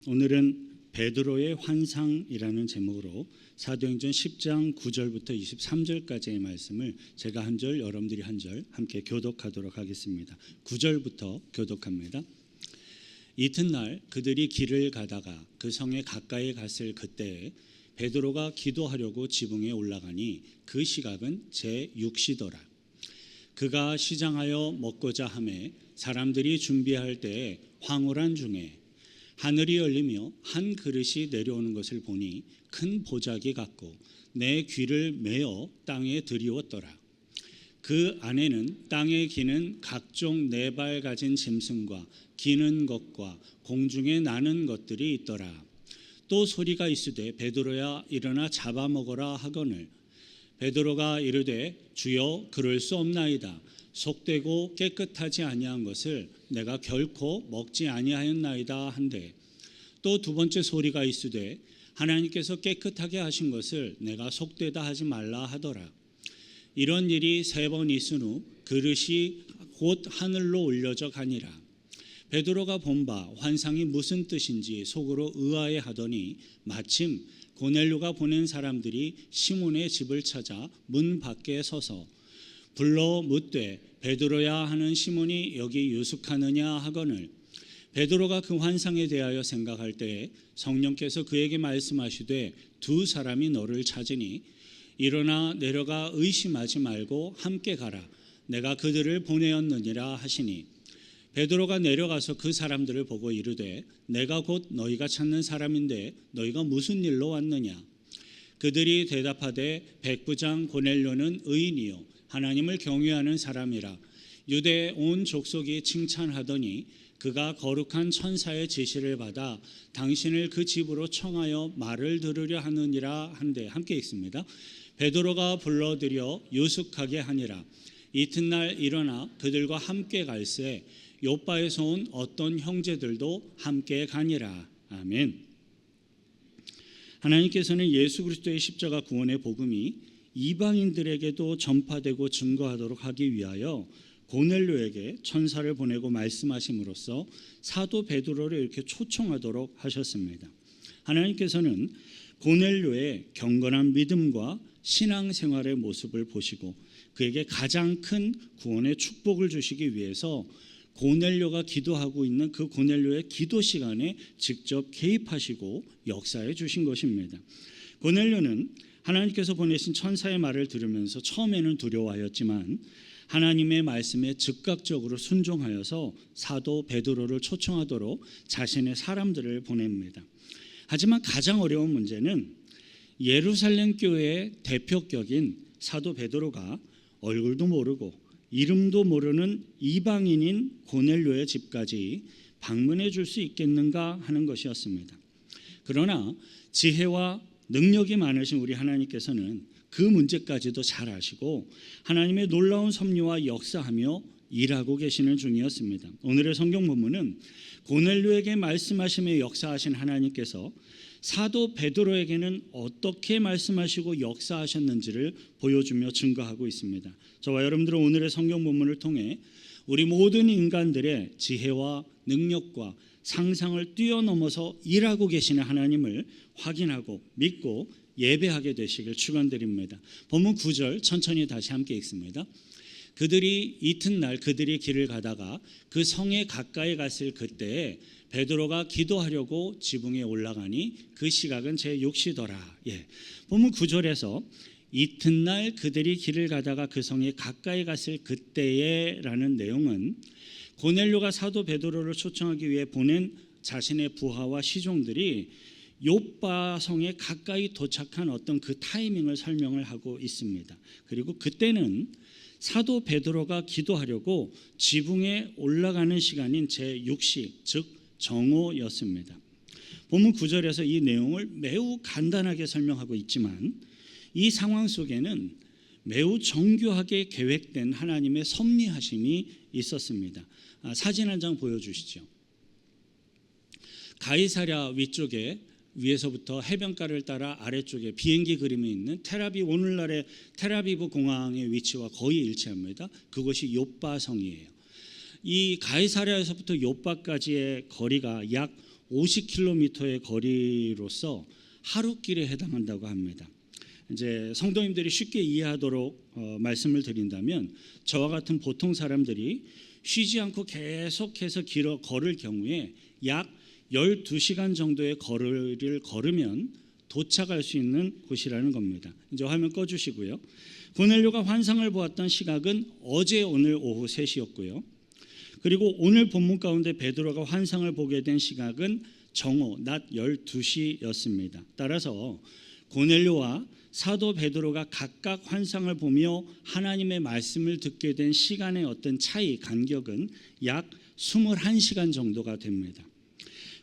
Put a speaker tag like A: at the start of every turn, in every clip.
A: 오늘은 베드로의 환상이라는 제목으로 사도행전 10장 9절부터 23절까지의 말씀을 제가 한 절, 여러분들이 한 절 함께 교독하도록 하겠습니다. 9절부터 교독합니다. 이튿날 그들이 길을 가다가 그 성에 가까이 갔을 그때에 베드로가 기도하려고 지붕에 올라가니 그 시각은 제6시더라. 그가 시장하여 먹고자 하매 사람들이 준비할 때에 황홀한 중에 하늘이 열리며 한 그릇이 내려오는 것을 보니 큰 보자기 같고 내 귀를 메어 땅에 들이웠더라. 그 안에는 땅에 기는 각종 네 발 가진 짐승과 기는 것과 공중에 나는 것들이 있더라. 또 소리가 있으되 베드로야 일어나 잡아먹어라 하거늘 베드로가 이르되 주여 그럴 수 없나이다. 속되고 깨끗하지 아니한 것을 내가 결코 먹지 아니하였나이다 한데 또 두 번째 소리가 있으되 하나님께서 깨끗하게 하신 것을 내가 속되다 하지 말라 하더라. 이런 일이 세 번 있은 후 그릇이 곧 하늘로 올려져 가니라. 베드로가 본 바 환상이 무슨 뜻인지 속으로 의아해하더니 마침 고넬료가 보낸 사람들이 시몬의 집을 찾아 문 밖에 서서 불러 묻되 베드로야 하는 시몬이 여기 유숙하느냐 하거늘 베드로가 그 환상에 대하여 생각할 때에 성령께서 그에게 말씀하시되 두 사람이 너를 찾으니 일어나 내려가 의심하지 말고 함께 가라. 내가 그들을 보내었느니라 하시니 베드로가 내려가서 그 사람들을 보고 이르되 내가 곧 너희가 찾는 사람인데 너희가 무슨 일로 왔느냐. 그들이 대답하되 백부장 고넬료는 의인이요 하나님을 경외하는 사람이라. 유대 온 족속이 칭찬하더니 그가 거룩한 천사의 지시를 받아 당신을 그 집으로 청하여 말을 들으려 하느니라 한데 함께 읽습니다. 베드로가 불러들여 유숙하게 하니라. 이튿날 일어나 그들과 함께 갈새 요바에서 온 어떤 형제들도 함께 가니라. 아멘. 하나님께서는 예수 그리스도의 십자가 구원의 복음이 이방인들에게도 전파되고 증거하도록 하기 위하여 고넬료에게 천사를 보내고 말씀하심으로써 사도 베드로를 이렇게 초청하도록 하셨습니다. 하나님께서는 고넬료의 경건한 믿음과 신앙생활의 모습을 보시고 그에게 가장 큰 구원의 축복을 주시기 위해서 고넬료가 기도하고 있는 그 고넬료의 기도 시간에 직접 개입하시고 역사해 주신 것입니다. 고넬료는 하나님께서 보내신 천사의 말을 들으면서 처음에는 두려워하였지만 하나님의 말씀에 즉각적으로 순종하여서 사도 베드로를 초청하도록 자신의 사람들을 보냅니다. 하지만 가장 어려운 문제는 예루살렘 교회의 대표격인 사도 베드로가 얼굴도 모르고 이름도 모르는 이방인인 고넬료의 집까지 방문해 줄 수 있겠는가 하는 것이었습니다. 그러나 지혜와 능력이 많으신 우리 하나님께서는 그 문제까지도 잘 아시고 하나님의 놀라운 섭리와 역사하며 일하고 계시는 중이었습니다. 오늘의 성경 본문은 고넬료에게 말씀하시며 역사하신 하나님께서 사도 베드로에게는 어떻게 말씀하시고 역사하셨는지를 보여주며 증거하고 있습니다. 저와 여러분들은 오늘의 성경 본문을 통해 우리 모든 인간들의 지혜와 능력과 상상을 뛰어넘어서 일하고 계시는 하나님을 확인하고 믿고 예배하게 되시길 축원드립니다. 본문 9절 천천히 다시 함께 읽습니다. 그들이 이튿날 그들이 길을 가다가 그 성에 가까이 갔을 그때에 베드로가 기도하려고 지붕에 올라가니 그 시각은 제6시더라. 본문 9절에서 이튿날 그들이 길을 가다가 그 성에 가까이 갔을 그때에 라는 내용은 고넬료가 사도 베드로를 초청하기 위해 보낸 자신의 부하와 시종들이 요바 성에 가까이 도착한 어떤 그 타이밍을 설명을 하고 있습니다. 그리고 그때는 사도 베드로가 기도하려고 지붕에 올라가는 시간인 제6시 즉 정오였습니다. 본문 9절에서 이 내용을 매우 간단하게 설명하고 있지만 이 상황 속에는 매우 정교하게 계획된 하나님의 섭리하심이 있었습니다. 사진 한 장 보여주시죠. 가이사랴 위쪽에 위에서부터 해변가를 따라 아래쪽에 비행기 그림이 있는 오늘날의 텔아비브 공항의 위치와 거의 일치합니다. 그것이 요바 성이에요. 이 가이사랴에서부터 요바까지의 거리가 약 50km의 거리로서 하루길에 해당한다고 합니다. 이제 성도님들이 쉽게 이해하도록 말씀을 드린다면, 저와 같은 보통 사람들이 쉬지 않고 계속해서 걸을 경우에 약 12시간 정도의 거리를 걸으면 도착할 수 있는 곳이라는 겁니다. 이제 화면 꺼주시고요. 고넬료가 환상을 보았던 시각은 어제 오늘 오후 3시였고요. 그리고 오늘 본문 가운데 베드로가 환상을 보게 된 시각은 정오 낮 12시였습니다. 따라서 고넬료와 사도 베드로가 각각 환상을 보며 하나님의 말씀을 듣게 된 시간의 어떤 차이, 간격은 약 21시간 정도가 됩니다.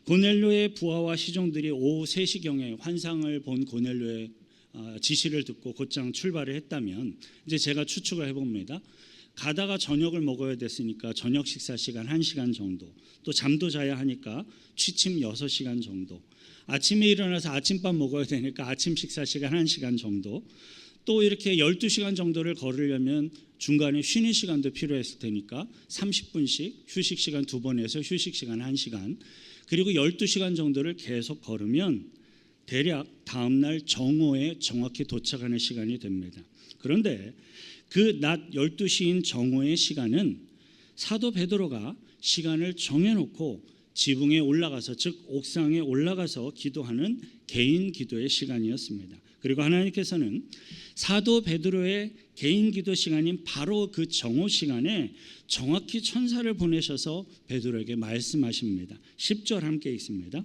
A: 고넬료의 부하와 시종들이 오후 3시경에 환상을 본 고넬료의 지시를 듣고 곧장 출발을 했다면, 이제 제가 추측을 해봅니다. 가다가 저녁을 먹어야 됐으니까 저녁 식사 시간 1시간 정도, 또 잠도 자야 하니까 취침 6시간 정도, 아침에 일어나서 아침밥 먹어야 되니까 아침 식사 시간 1시간 정도, 또 이렇게 12시간 정도를 걸으려면 중간에 쉬는 시간도 필요했을 테니까 30분씩 휴식 시간 2번 해서 휴식 시간 1시간, 그리고 12시간 정도를 계속 걸으면 대략 다음날 정오에 정확히 도착하는 시간이 됩니다. 그런데 그 낮 12시인 정오의 시간은 사도 베드로가 시간을 정해놓고 지붕에 올라가서, 즉 옥상에 올라가서 기도하는 개인 기도의 시간이었습니다. 그리고 하나님께서는 사도 베드로의 개인 기도 시간인 바로 그 정오 시간에 정확히 천사를 보내셔서 베드로에게 말씀하십니다. 10절 함께 읽습니다.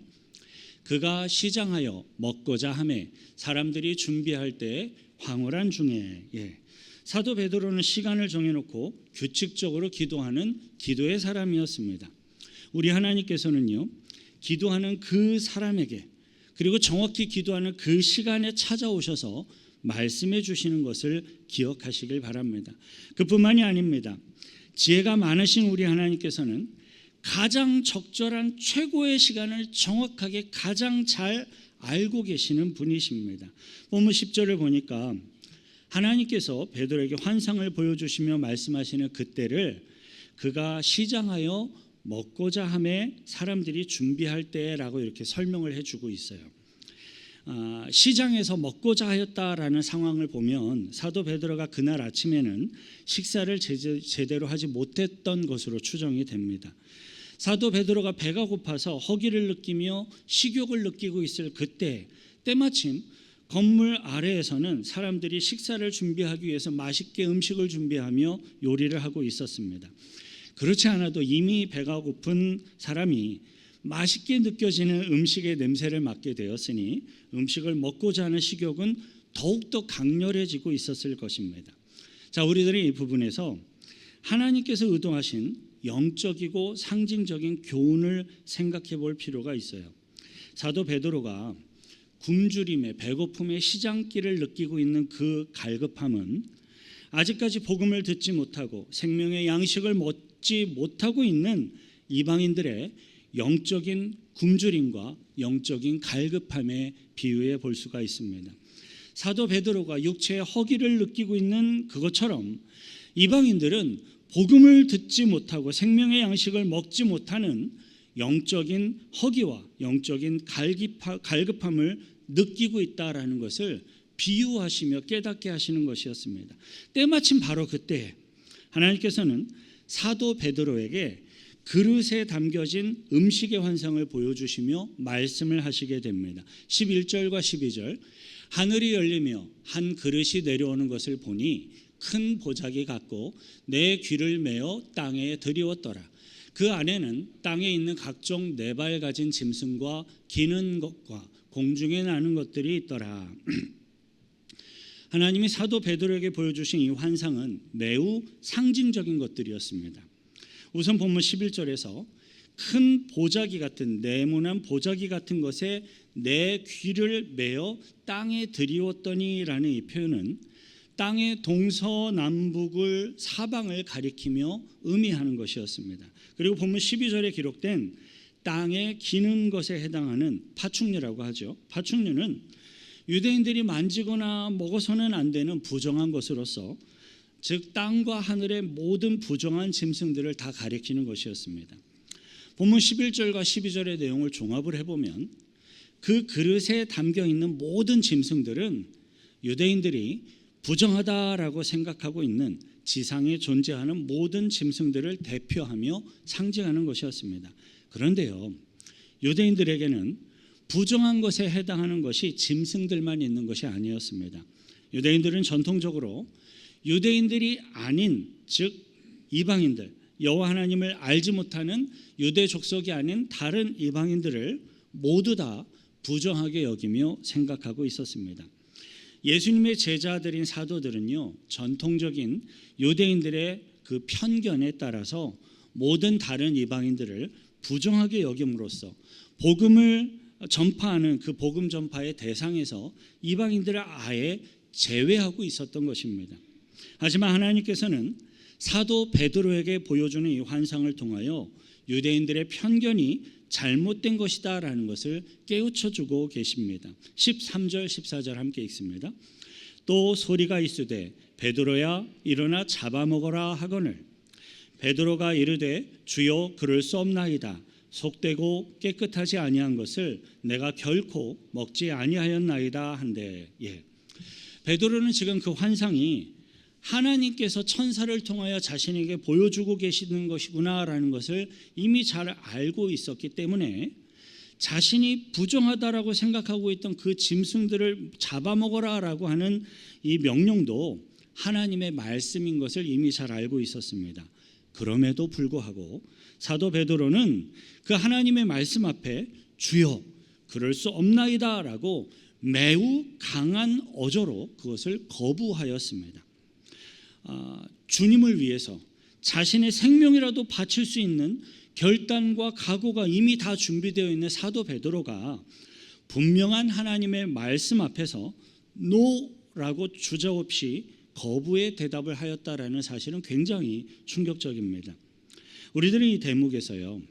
A: 그가 시장하여 먹고자 하매 사람들이 준비할 때 황홀한 중에. 사도 베드로는 시간을 정해놓고 규칙적으로 기도하는 기도의 사람이었습니다. 우리 하나님께서는요, 기도하는 그 사람에게, 그리고 정확히 기도하는 그 시간에 찾아오셔서 말씀해 주시는 것을 기억하시길 바랍니다. 그뿐만이 아닙니다. 지혜가 많으신 우리 하나님께서는 가장 적절한 최고의 시간을 정확하게 가장 잘 알고 계시는 분이십니다. 본문 10절을 보니까 하나님께서 베드로에게 환상을 보여주시며 말씀하시는 그때를 그가 시장하여 먹고자 하매 사람들이 준비할 때라고 이렇게 설명을 해주고 있어요. 시장에서 먹고자 하였다라는 상황을 보면 사도 베드로가 그날 아침에는 식사를 제대로 하지 못했던 것으로 추정이 됩니다. 사도 베드로가 배가 고파서 허기를 느끼며 식욕을 느끼고 있을 그때, 때마침 건물 아래에서는 사람들이 식사를 준비하기 위해서 맛있게 음식을 준비하며 요리를 하고 있었습니다. 그렇지 않아도 이미 배가 고픈 사람이 맛있게 느껴지는 음식의 냄새를 맡게 되었으니 음식을 먹고자 하는 식욕은 더욱더 강렬해지고 있었을 것입니다. 자, 우리들이 이 부분에서 하나님께서 의도하신 영적이고 상징적인 교훈을 생각해 볼 필요가 있어요. 사도 베드로가 굶주림에, 배고픔의 시장길을 느끼고 있는 그 갈급함은 아직까지 복음을 듣지 못하고 생명의 양식을 먹지 못하고 있는 이방인들의 영적인 굶주림과 영적인 갈급함에 비유해 볼 수가 있습니다. 사도 베드로가 육체의 허기를 느끼고 있는 그것처럼 이방인들은 복음을 듣지 못하고 생명의 양식을 먹지 못하는 영적인 허기와 영적인 갈급함을 느끼고 있다라는 것을 비유하시며 깨닫게 하시는 것이었습니다. 때마침 바로 그때 하나님께서는 사도 베드로에게 그릇에 담겨진 음식의 환상을 보여주시며 말씀을 하시게 됩니다. 11절과 12절, 하늘이 열리며 한 그릇이 내려오는 것을 보니 큰 보자기 같고 내 귀를 메어 땅에 들이웠더라. 그 안에는 땅에 있는 각종 네 발 가진 짐승과 기는 것과 공중에 나는 것들이 있더라. 하나님이 사도 베드로에게 보여주신 이 환상은 매우 상징적인 것들이었습니다. 우선 본문 11절에서 큰 보자기 같은, 네모난 보자기 같은 것에 내 귀를 메어 땅에 들이웠더니라는 이 표현은 땅의 동서남북을 사방을 가리키며 의미하는 것이었습니다. 그리고 본문 12절에 기록된 땅에 기는 것에 해당하는 파충류라고 하죠. 파충류는 유대인들이 만지거나 먹어서는 안 되는 부정한 것으로서, 즉 땅과 하늘의 모든 부정한 짐승들을 다 가리키는 것이었습니다. 본문 11절과 12절의 내용을 종합을 해보면 그 그릇에 담겨 있는 모든 짐승들은 유대인들이 부정하다라고 생각하고 있는 지상에 존재하는 모든 짐승들을 대표하며 상징하는 것이었습니다. 그런데요, 유대인들에게는 부정한 것에 해당하는 것이 짐승들만 있는 것이 아니었습니다. 유대인들은 전통적으로 유대인들이 아닌, 즉 이방인들, 여호와 하나님을 알지 못하는 유대 족속이 아닌 다른 이방인들을 모두 다 부정하게 여기며 생각하고 있었습니다. 예수님의 제자들인 사도들은요, 전통적인 유대인들의 그 편견에 따라서 모든 다른 이방인들을 부정하게 여김으로써 복음을 전파하는 그 복음 전파의 대상에서 이방인들을 아예 제외하고 있었던 것입니다. 하지만 하나님께서는 사도 베드로에게 보여주는 이 환상을 통하여 유대인들의 편견이 잘못된 것이다라는 것을 깨우쳐주고 계십니다. 13절 14절 함께 읽습니다. 또 소리가 있으되 베드로야 일어나 잡아먹어라 하거늘 베드로가 이르되 주여 그럴 수 없나이다. 속되고 깨끗하지 아니한 것을 내가 결코 먹지 아니하였나이다 한데, 베드로는 지금 그 환상이 하나님께서 천사를 통하여 자신에게 보여주고 계시는 것이구나라는 것을 이미 잘 알고 있었기 때문에 자신이 부정하다라고 생각하고 있던 그 짐승들을 잡아먹어라라고 하는 이 명령도 하나님의 말씀인 것을 이미 잘 알고 있었습니다. 그럼에도 불구하고 사도 베드로는 그 하나님의 말씀 앞에 주여 그럴 수 없나이다라고 매우 강한 어조로 그것을 거부하였습니다. 주님을 위해서 자신의 생명이라도 바칠 수 있는 결단과 각오가 이미 다 준비되어 있는 사도 베드로가 분명한 하나님의 말씀 앞에서 노라고 주저없이 거부의 대답을 하였다라는 사실은 굉장히 충격적입니다. 우리들은 이 대목에서요,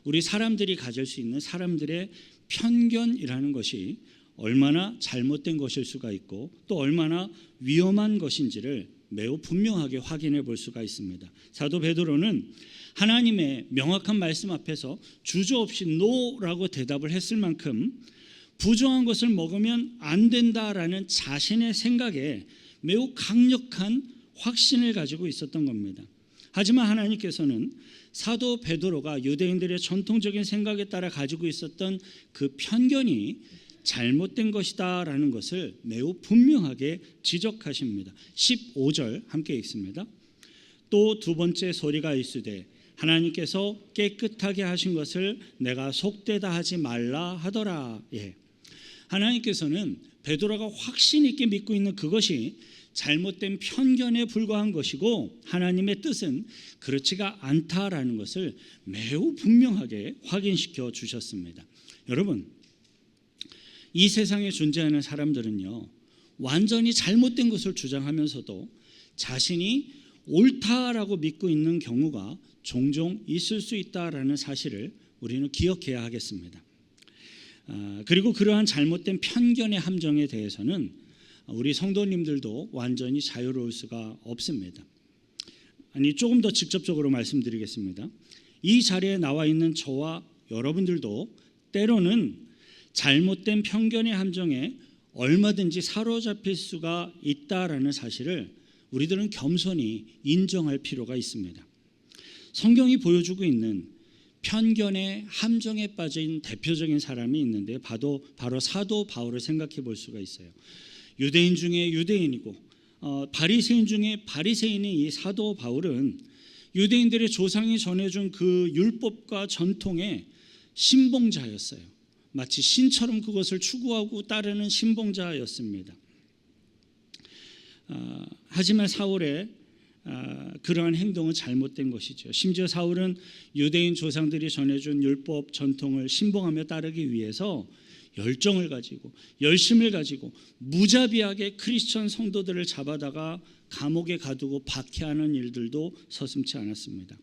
A: 우리 사람들이 가질 수 있는 사람들의 편견이라는 것이 얼마나 잘못된 것일 수가 있고 또 얼마나 위험한 것인지를 매우 분명하게 확인해 볼 수가 있습니다. 사도 베드로는 하나님의 명확한 말씀 앞에서 주저없이 노라고 대답을 했을 만큼 부정한 것을 먹으면 안 된다라는 자신의 생각에 매우 강력한 확신을 가지고 있었던 겁니다. 하지만 하나님께서는 사도 베드로가 유대인들의 전통적인 생각에 따라 가지고 있었던 그 편견이 잘못된 것이다라는 것을 매우 분명하게 지적하십니다. 15절 함께 읽습니다. 또 두 번째 소리가 있으되 하나님께서 깨끗하게 하신 것을 내가 속되다 하지 말라 하더라. 하나님께서는 베드로가 확신 있게 믿고 있는 그것이 잘못된 편견에 불과한 것이고 하나님의 뜻은 그렇지가 않다라는 것을 매우 분명하게 확인시켜 주셨습니다. 여러분, 이 세상에 존재하는 사람들은요, 완전히 잘못된 것을 주장하면서도 자신이 옳다라고 믿고 있는 경우가 종종 있을 수 있다라는 사실을 우리는 기억해야 하겠습니다. 그리고 그러한 잘못된 편견의 함정에 대해서는 우리 성도님들도 완전히 자유로울 수가 없습니다. 조금 더 직접적으로 말씀드리겠습니다. 이 자리에 나와 있는 저와 여러분들도 때로는 잘못된 편견의 함정에 얼마든지 사로잡힐 수가 있다라는 사실을 우리들은 겸손히 인정할 필요가 있습니다. 성경이 보여주고 있는 편견의 함정에 빠진 대표적인 사람이 있는데 바로 사도 바울을 생각해 볼 수가 있어요. 유대인 중에 유대인이고 바리새인 중에 바리새인인 이 사도 바울은 유대인들의 조상이 전해준 그 율법과 전통의 신봉자였어요. 마치 신처럼 그것을 추구하고 따르는 신봉자였습니다. 하지만 사울의 그러한 행동은 잘못된 것이죠. 심지어 사울은 유대인 조상들이 전해준 율법 전통을 신봉하며 따르기 위해서 열정을 가지고 열심을 가지고 무자비하게 크리스천 성도들을 잡아다가 감옥에 가두고 박해하는 일들도 서슴지 않았습니다.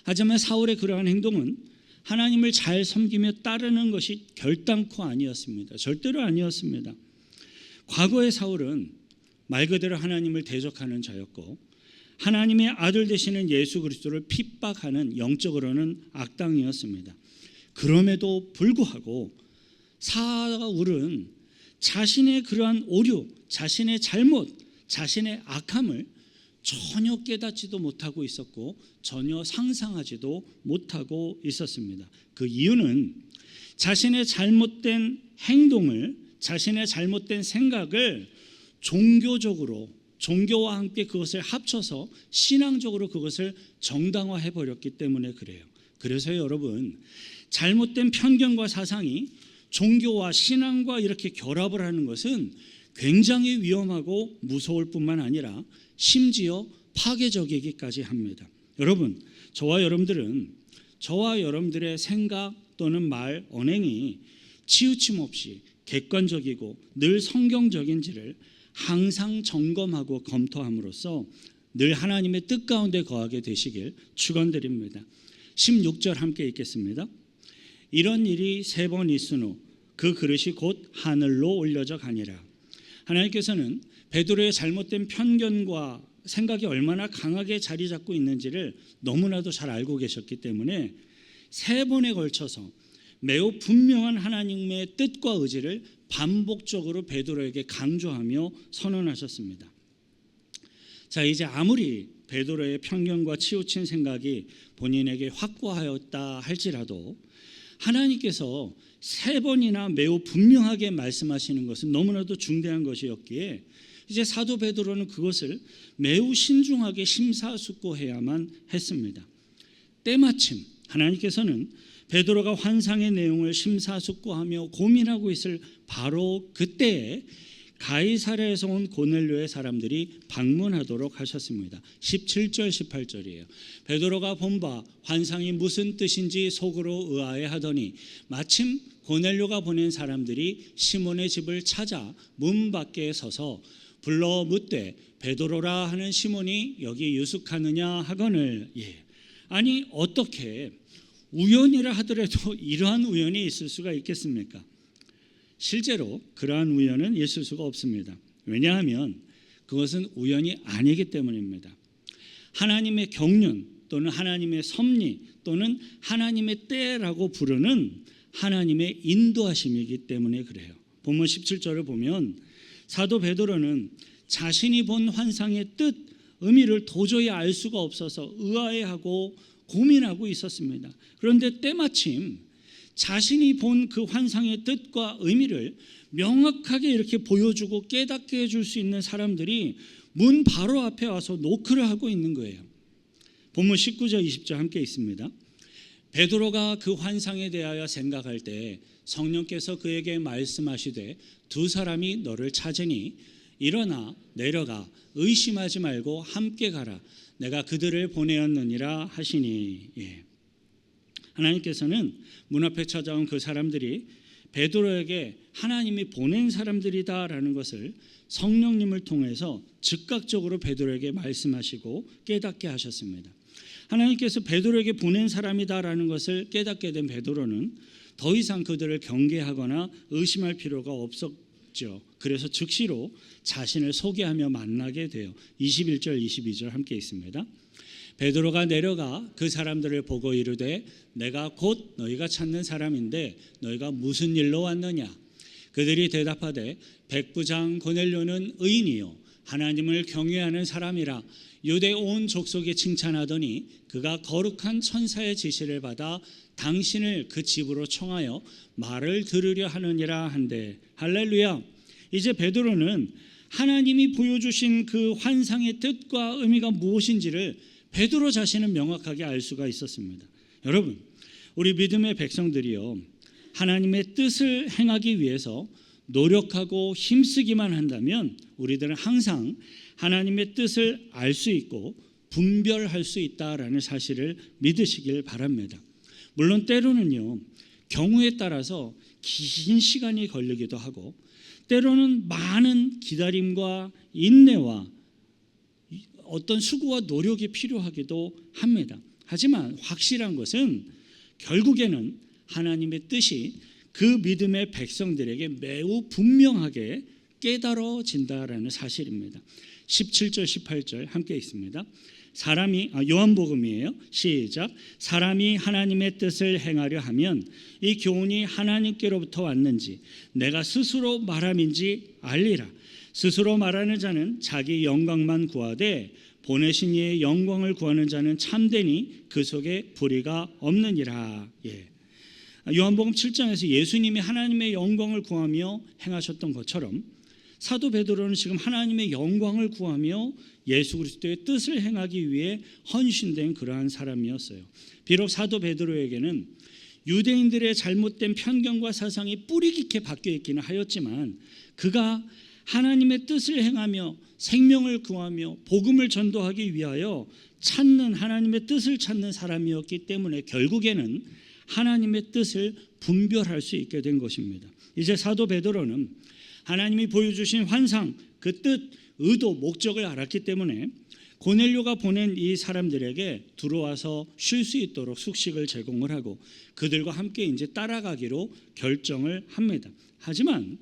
A: 하지만 사울의 그러한 행동은 하나님을 잘 섬기며 따르는 것이 결단코 아니었습니다. 절대로 아니었습니다. 과거의 사울은 말 그대로 하나님을 대적하는 자였고 하나님의 아들 되시는 예수 그리스도를 핍박하는 영적으로는 악당이었습니다. 그럼에도 불구하고 사울은 자신의 그러한 오류, 자신의 잘못, 자신의 악함을 전혀 깨닫지도 못하고 있었고 전혀 상상하지도 못하고 있었습니다. 그 이유는 자신의 잘못된 행동을, 자신의 잘못된 생각을 종교와 함께 그것을 합쳐서 신앙적으로 그것을 정당화해 버렸기 때문에 그래요. 그래서 여러분, 잘못된 편견과 사상이 종교와 신앙과 이렇게 결합을 하는 것은 굉장히 위험하고 무서울 뿐만 아니라 심지어 파괴적이기까지 합니다. 여러분, 저와 여러분들의 생각 또는 말, 언행이 치우침 없이 객관적이고 늘 성경적인지를 항상 점검하고 검토함으로써 늘 하나님의 뜻 가운데 거하게 되시길 축원드립니다. 16절 함께 읽겠습니다. 이런 일이 3번 있은 후 그 그릇이 곧 하늘로 올려져 가니라. 하나님께서는 베드로의 잘못된 편견과 생각이 얼마나 강하게 자리 잡고 있는지를 너무나도 잘 알고 계셨기 때문에 3번에 걸쳐서 매우 분명한 하나님의 뜻과 의지를 반복적으로 베드로에게 강조하며 선언하셨습니다. 자, 이제 아무리 베드로의 편견과 치우친 생각이 본인에게 확고하였다 할지라도 하나님께서 3번이나 매우 분명하게 말씀하시는 것은 너무나도 중대한 것이었기에 이제 사도 베드로는 그것을 매우 신중하게 심사숙고해야만 했습니다. 때마침 하나님께서는 베드로가 환상의 내용을 심사숙고하며 고민하고 있을 바로 그때에 가이사랴에서 온 고넬료의 사람들이 방문하도록 하셨습니다. 17절 18절이에요. 베드로가 본 바 환상이 무슨 뜻인지 속으로 의아해하더니 마침 고넬료가 보낸 사람들이 시몬의 집을 찾아 문 밖에 서서 불러 묻되 베드로라 하는 시몬이 여기 유숙하느냐 하거늘. 아니 어떻게 우연이라 하더라도 이러한 우연이 있을 수가 있겠습니까? 실제로 그러한 우연은 있을 수가 없습니다. 왜냐하면 그것은 우연이 아니기 때문입니다. 하나님의 경륜 또는 하나님의 섭리 또는 하나님의 때라고 부르는 하나님의 인도하심이기 때문에 그래요. 본문 17절을 보면 사도 베드로는 자신이 본 환상의 뜻, 의미를 도저히 알 수가 없어서 의아해하고 고민하고 있었습니다. 그런데 때마침 자신이 본 그 환상의 뜻과 의미를 명확하게 이렇게 보여주고 깨닫게 해줄 수 있는 사람들이 문 바로 앞에 와서 노크를 하고 있는 거예요. 본문 19절 20절 함께 있습니다. 베드로가 그 환상에 대하여 생각할 때 성령께서 그에게 말씀하시되 2 사람이 너를 찾으니 일어나 내려가 의심하지 말고 함께 가라. 내가 그들을 보내었느니라 하시니. 하나님께서는 문 앞에 찾아온 그 사람들이 베드로에게 하나님이 보낸 사람들이다라는 것을 성령님을 통해서 즉각적으로 베드로에게 말씀하시고 깨닫게 하셨습니다. 하나님께서 베드로에게 보낸 사람이다라는 것을 깨닫게 된 베드로는 더 이상 그들을 경계하거나 의심할 필요가 없었죠. 그래서 즉시로 자신을 소개하며 만나게 돼요. 21절 22절 함께 있습니다. 베드로가 내려가 그 사람들을 보고 이르되 내가 곧 너희가 찾는 사람인데 너희가 무슨 일로 왔느냐? 그들이 대답하되 백부장 고넬료는 의인이요 하나님을 경외하는 사람이라 유대 온 족속이 칭찬하더니 그가 거룩한 천사의 지시를 받아 당신을 그 집으로 청하여 말을 들으려 하느니라 한데. 할렐루야. 이제 베드로는 하나님이 보여주신 그 환상의 뜻과 의미가 무엇인지를 베드로 자신은 명확하게 알 수가 있었습니다. 여러분, 우리 믿음의 백성들이요 하나님의 뜻을 행하기 위해서 노력하고 힘쓰기만 한다면 우리들은 항상 하나님의 뜻을 알 수 있고 분별할 수 있다라는 사실을 믿으시길 바랍니다. 물론 때로는요 경우에 따라서 긴 시간이 걸리기도 하고 때로는 많은 기다림과 인내와 어떤 수고와 노력이 필요하기도 합니다. 하지만 확실한 것은 결국에는 하나님의 뜻이 그 믿음의 백성들에게 매우 분명하게 깨달아진다라는 사실입니다. 17절 18절 함께 있습니다. 요한복음이에요. 시작. 사람이 하나님의 뜻을 행하려 하면 이 교훈이 하나님께로부터 왔는지 내가 스스로 말함인지 알리라. 스스로 말하는 자는 자기 영광만 구하되 보내신 이의 영광을 구하는 자는 참되니 그 속에 불의가 없느니라. 요한복음 7장에서 예수님이 하나님의 영광을 구하며 행하셨던 것처럼 사도 베드로는 지금 하나님의 영광을 구하며 예수 그리스도의 뜻을 행하기 위해 헌신된 그러한 사람이었어요. 비록 사도 베드로에게는 유대인들의 잘못된 편견과 사상이 뿌리 깊게 박혀 있기는 하였지만 그가 하나님의 뜻을 행하며 생명을 구하며 복음을 전도하기 위하여 하나님의 뜻을 찾는 사람이었기 때문에 결국에는 하나님의 뜻을 분별할 수 있게 된 것입니다. 이제 사도 베드로는 하나님이 보여주신 환상, 그 뜻, 의도, 목적을 알았기 때문에 고넬료가 보낸 이 사람들에게 들어와서 쉴 수 있도록 숙식을 제공을 하고 그들과 함께 이제 따라가기로 결정을 합니다. 하지만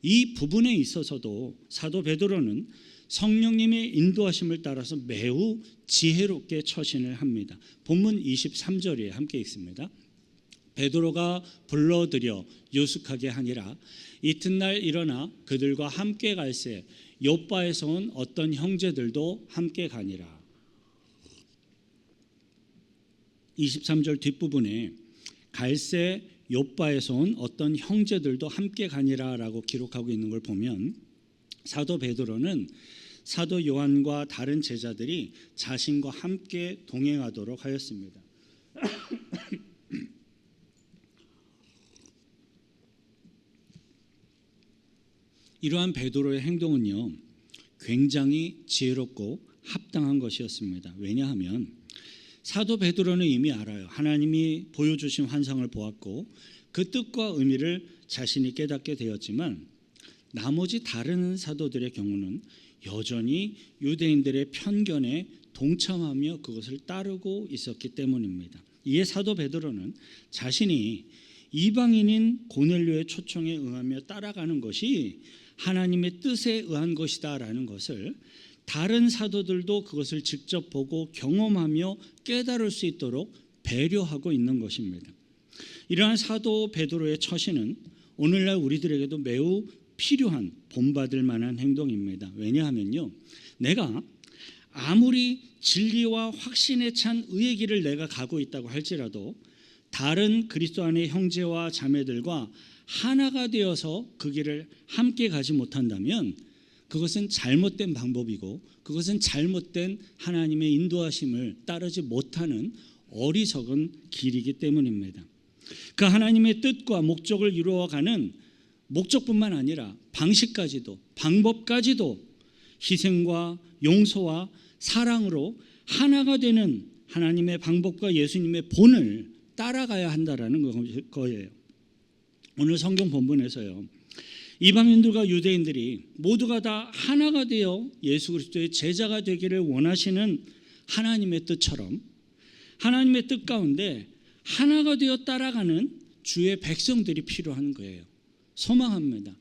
A: 이 부분에 있어서도 사도 베드로는 성령님의 인도하심을 따라서 매우 지혜롭게 처신을 합니다. 본문 23절에 함께 있습니다. 베드로가 불러들여 유숙하게 하니라. 이튿날 일어나 그들과 함께 갈새 욥바에서 온 어떤 형제들도 함께 가니라. 23절 뒷부분에 갈새 욥바에서 온 어떤 형제들도 함께 가니라라고 기록하고 있는 걸 보면 사도 베드로는 사도 요한과 다른 제자들이 자신과 함께 동행하도록 하였습니다. 이러한 베드로의 행동은요 굉장히 지혜롭고 합당한 것이었습니다. 왜냐하면 사도 베드로는 이미 알아요. 하나님이 보여주신 환상을 보았고 그 뜻과 의미를 자신이 깨닫게 되었지만 나머지 다른 사도들의 경우는 여전히 유대인들의 편견에 동참하며 그것을 따르고 있었기 때문입니다. 이에 사도 베드로는 자신이 이방인인 고넬료의 초청에 응하며 따라가는 것이 하나님의 뜻에 의한 것이다라는 것을 다른 사도들도 그것을 직접 보고 경험하며 깨달을 수 있도록 배려하고 있는 것입니다. 이러한 사도 베드로의 처신은 오늘날 우리들에게도 매우 필요한 본받을 만한 행동입니다. 왜냐하면요, 내가 아무리 진리와 확신에 찬 의의 길을 내가 가고 있다고 할지라도 다른 그리스도 안의 형제와 자매들과 하나가 되어서 그 길을 함께 가지 못한다면 그것은 잘못된 방법이고 그것은 잘못된 하나님의 인도하심을 따르지 못하는 어리석은 길이기 때문입니다. 그 하나님의 뜻과 목적을 이루어가는 목적뿐만 아니라 방식까지도 방법까지도 희생과 용서와 사랑으로 하나가 되는 하나님의 방법과 예수님의 본을 따라가야 한다라는 거예요. 오늘 성경 본문에서요, 이방인들과 유대인들이 모두가 다 하나가 되어 예수 그리스도의 제자가 되기를 원하시는 하나님의 뜻처럼 하나님의 뜻 가운데 하나가 되어 따라가는 주의 백성들이 필요한 거예요. 소망합니다.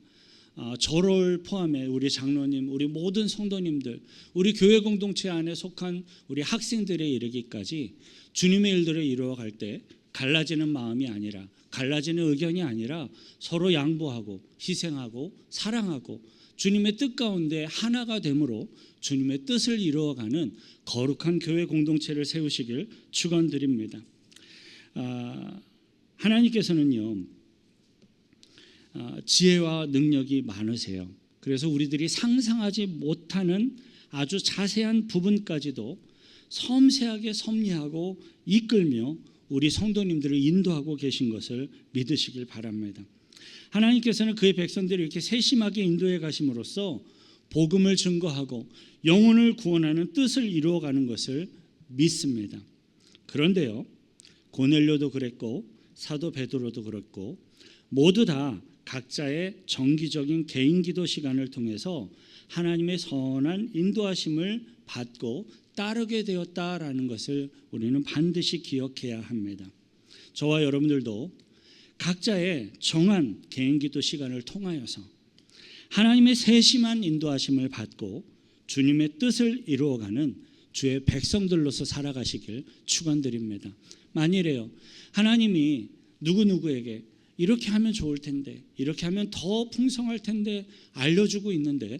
A: 저를 포함해 우리 장로님, 우리 모든 성도님들, 우리 교회 공동체 안에 속한 우리 학생들에 이르기까지 주님의 일들을 이루어갈 때 갈라지는 마음이 아니라 갈라지는 의견이 아니라 서로 양보하고 희생하고 사랑하고 주님의 뜻 가운데 하나가 됨으로 주님의 뜻을 이루어가는 거룩한 교회 공동체를 세우시길 축원드립니다. 하나님께서는요 지혜와 능력이 많으세요. 그래서 우리들이 상상하지 못하는 아주 자세한 부분까지도 섬세하게 섭리하고 이끌며 우리 성도님들을 인도하고 계신 것을 믿으시길 바랍니다. 하나님께서는 그의 백성들을 이렇게 세심하게 인도해 가심으로써 복음을 증거하고 영혼을 구원하는 뜻을 이루어가는 것을 믿습니다. 그런데요, 고넬료도 그랬고 사도 베드로도 그랬고 모두 다 각자의 정기적인 개인 기도 시간을 통해서 하나님의 선한 인도하심을 받고 따르게 되었다라는 것을 우리는 반드시 기억해야 합니다. 저와 여러분들도 각자의 정한 개인 기도 시간을 통하여서 하나님의 세심한 인도하심을 받고 주님의 뜻을 이루어가는 주의 백성들로서 살아가시길 축원드립니다. 만일에요, 하나님이 누구누구에게 이렇게 하면 좋을 텐데, 이렇게 하면 더 풍성할 텐데 알려주고 있는데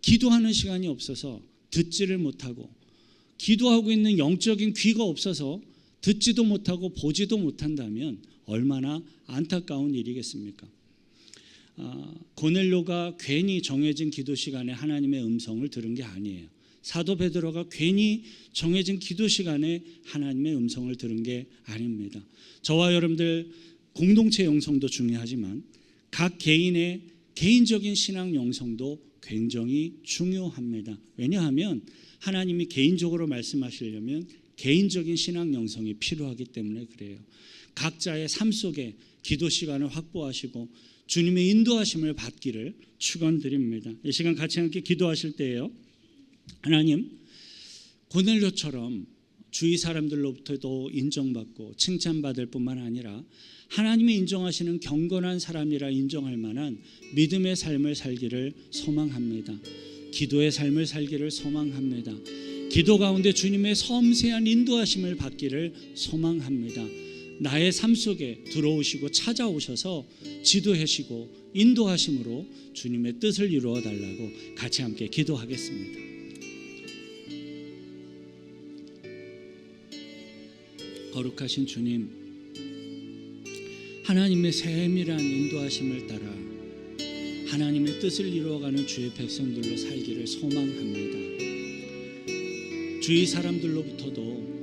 A: 기도하는 시간이 없어서 듣지를 못하고, 기도하고 있는 영적인 귀가 없어서 듣지도 못하고 보지도 못한다면 얼마나 안타까운 일이겠습니까? 고넬료가 괜히 정해진 기도 시간에 하나님의 음성을 들은 게 아니에요. 사도 베드로가 괜히 정해진 기도 시간에 하나님의 음성을 들은 게 아닙니다. 저와 여러분들 공동체 영성도 중요하지만 각 개인의 개인적인 신앙 영성도 굉장히 중요합니다. 왜냐하면 하나님이 개인적으로 말씀하시려면 개인적인 신앙 영성이 필요하기 때문에 그래요. 각자의 삶 속에 기도 시간을 확보하시고 주님의 인도하심을 받기를 축원드립니다. 이 시간 같이 함께 기도하실 때예요. 하나님, 고넬료처럼 주위 사람들로부터도 인정받고 칭찬받을 뿐만 아니라 하나님이 인정하시는 경건한 사람이라 인정할 만한 믿음의 삶을 살기를 소망합니다. 기도의 삶을 살기를 소망합니다. 기도 가운데 주님의 섬세한 인도하심을 받기를 소망합니다. 나의 삶 속에 들어오시고 찾아오셔서 지도하시고 인도하심으로 주님의 뜻을 이루어 달라고 같이 함께 기도하겠습니다. 거룩하신 주님, 하나님의 세밀한 인도하심을 따라 하나님의 뜻을 이루어가는 주의 백성들로 살기를 소망합니다. 주위 사람들로부터도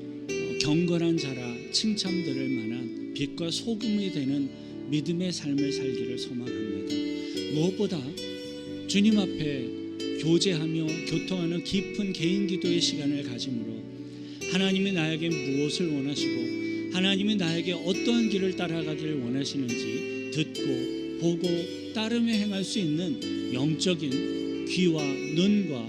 A: 경건한 자라 칭찬들을 만한 빛과 소금이 되는 믿음의 삶을 살기를 소망합니다. 무엇보다 주님 앞에 교제하며 교통하는 깊은 개인 기도의 시간을 가짐으로 하나님이 나에게 무엇을 원하시고 하나님이 나에게 어떠한 길을 따라가기를 원하시는지 듣고 보고 따르며 행할 수 있는 영적인 귀와 눈과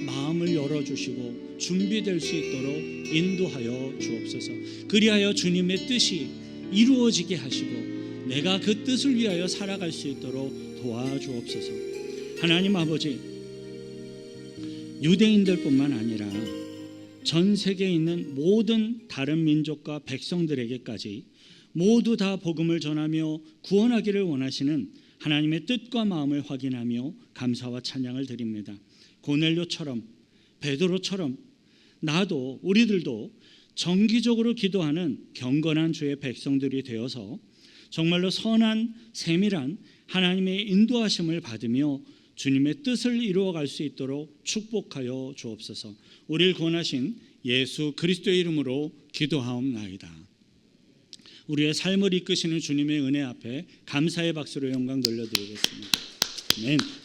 A: 마음을 열어주시고 준비될 수 있도록 인도하여 주옵소서. 그리하여 주님의 뜻이 이루어지게 하시고 내가 그 뜻을 위하여 살아갈 수 있도록 도와주옵소서. 하나님 아버지, 유대인들뿐만 아니라 전 세계에 있는 모든 다른 민족과 백성들에게까지 모두 다 복음을 전하며 구원하기를 원하시는 하나님의 뜻과 마음을 확인하며 감사와 찬양을 드립니다. 고넬료처럼 베드로처럼 나도 우리들도 정기적으로 기도하는 경건한 주의 백성들이 되어서 정말로 선한 세밀한 하나님의 인도하심을 받으며 주님의 뜻을 이루어갈 수 있도록 축복하여 주옵소서. 우리를 구원하신 예수 그리스도의 이름으로 기도하옵나이다. 우리의 삶을 이끄시는 주님의 은혜 앞에 감사의 박수로 영광 돌려드리겠습니다. 아멘.